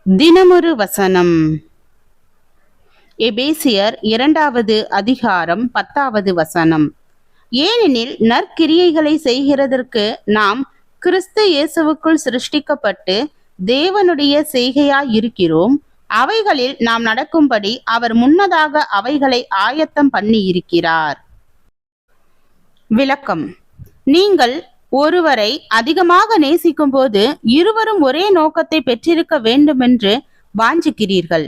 தினமொரு வசனம். எபேசியர் 2வது அதிகாரம் 10வது வசனம். ஏனெனில் நற்கிரியைகளை செய்கிறதற்கு நாம் கிறிஸ்து இயேசுவுக்குள் சிருஷ்டிக்கப்பட்டு தேவனுடைய செய்கையாய் இருக்கிறோம். அவைகளில் நாம் நடக்கும்படி அவர் முன்னதாக அவைகளை ஆயத்தம் பண்ணி இருக்கிறார். விளக்கம். நீங்கள் ஒருவரை அதிகமாக நேசிக்கும் போது இருவரும் ஒரே நோக்கத்தை பெற்றிருக்க வேண்டுமென்று வாஞ்சிக்கிறீர்கள்.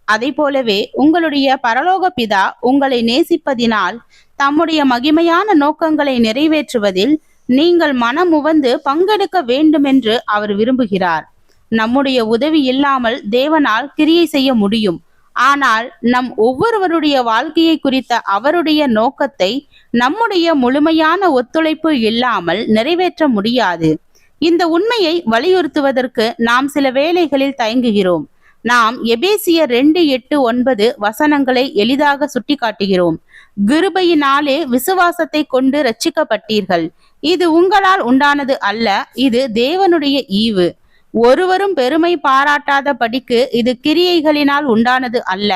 அதை போலவே உங்களுடைய பரலோக பிதா உங்களை நேசிப்பதினால் தம்முடைய மகிமையான நோக்கங்களை நிறைவேற்றுவதில் நீங்கள் மனமுவந்து பங்கெடுக்க வேண்டுமென்று அவர் விரும்புகிறார். நம்முடைய உதவி இல்லாமல் தேவனால் கிரியை செய்ய முடியும். ஆனால் நம் ஒவ்வொருவருடைய வாழ்க்கையை குறித்த அவருடைய நோக்கத்தை நம்முடைய முழுமையான ஒத்துழைப்பு இல்லாமல் நிறைவேற்ற முடியாது. இந்த உண்மையை வலியுறுத்துவதற்கு நாம் சில வேளைகளில் தயங்குகிறோம். நாம் எபேசியர் 2:8-9 வசனங்களை எளிதாக சுட்டி காட்டுகிறோம். கிருபையினாலே விசுவாசத்தை கொண்டு இரட்சிக்கப்பட்டீர்கள். இது உங்களால் உண்டானது அல்ல, இது தேவனுடைய ஈவு. ஒருவரும் பெருமை பாராட்டாத படிக்கு இது கிரியைகளினால் உண்டானது அல்ல.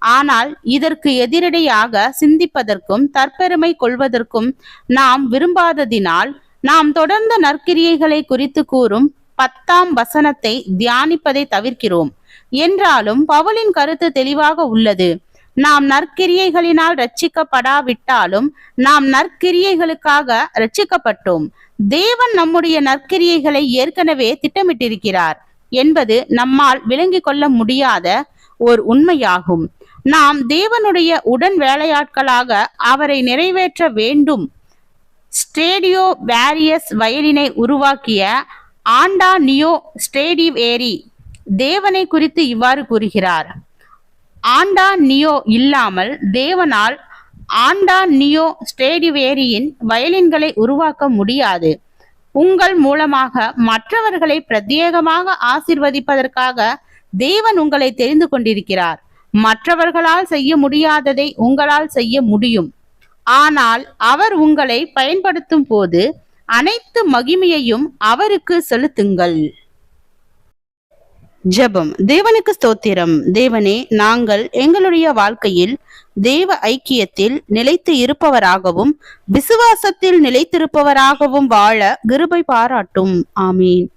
ஆனால் இதற்கு எதிரடையாக சிந்திப்பதற்கும் தற்பெருமை கொள்வதற்கும் நாம் விரும்பாததினால் நாம் தொடர்ந்த நற்கிரியைகளை குறித்து கூறும் 10ஆம் வசனத்தை தியானிப்பதை தவிர்க்கிறோம். என்றாலும் பவுலின் கருத்து தெளிவாக உள்ளது. நாம் நற்கிரியைகளினால் இரட்சிக்கப்படாவிட்டாலும் நாம் நற்கிரியைகளுக்காக இரட்சிக்கப்பட்டோம். தேவன் நம்முடைய நற்கிரியைகளை ஏற்கனவே திட்டமிட்டிருக்கிறார் என்பது நம்மால் விளங்கிக் கொள்ள முடியாத ஓர் உண்மையாகும். நாம் தேவனுடைய உடன் வேலையாட்களாக அவரை நிறைவேற்ற வேண்டும். ஸ்டேடியோ வேரியஸ் வயலினை உருவாக்கிய ஆண்டா நியோ ஸ்டேடிவேரி தேவனை குறித்து இவ்வாறு கூறுகிறார். ஆண்டா நியோ இல்லாமல் தேவனால் ஆண்டா நியோ ஸ்டேடிவேரியின் வயலின்களை உருவாக்க முடியாது. உங்கள் மூலமாக மற்றவர்களை பிரத்யேகமாக ஆசீர்வதிப்பதற்காக தேவன் உங்களை தெரிந்து கொண்டிருக்கிறார். மற்றவர்களால் செய்ய முடியாததை உங்களால் செய்ய முடியும். ஆனால் அவர் உங்களை பயன்படுத்தும் போது அனைத்து மகிமையையும் அவருக்கு செலுத்துங்கள். ஜெபம். தேவனுக்கு ஸ்தோத்திரம். தேவனே, நாங்கள் எங்களுடைய வாழ்க்கையில் தேவ ஐக்கியத்தில் நிலைத்து இருப்பவராகவும் விசுவாசத்தில் நிலைத்திருப்பவராகவும் வாழ கிருபை பாராட்டும். ஆமீன்.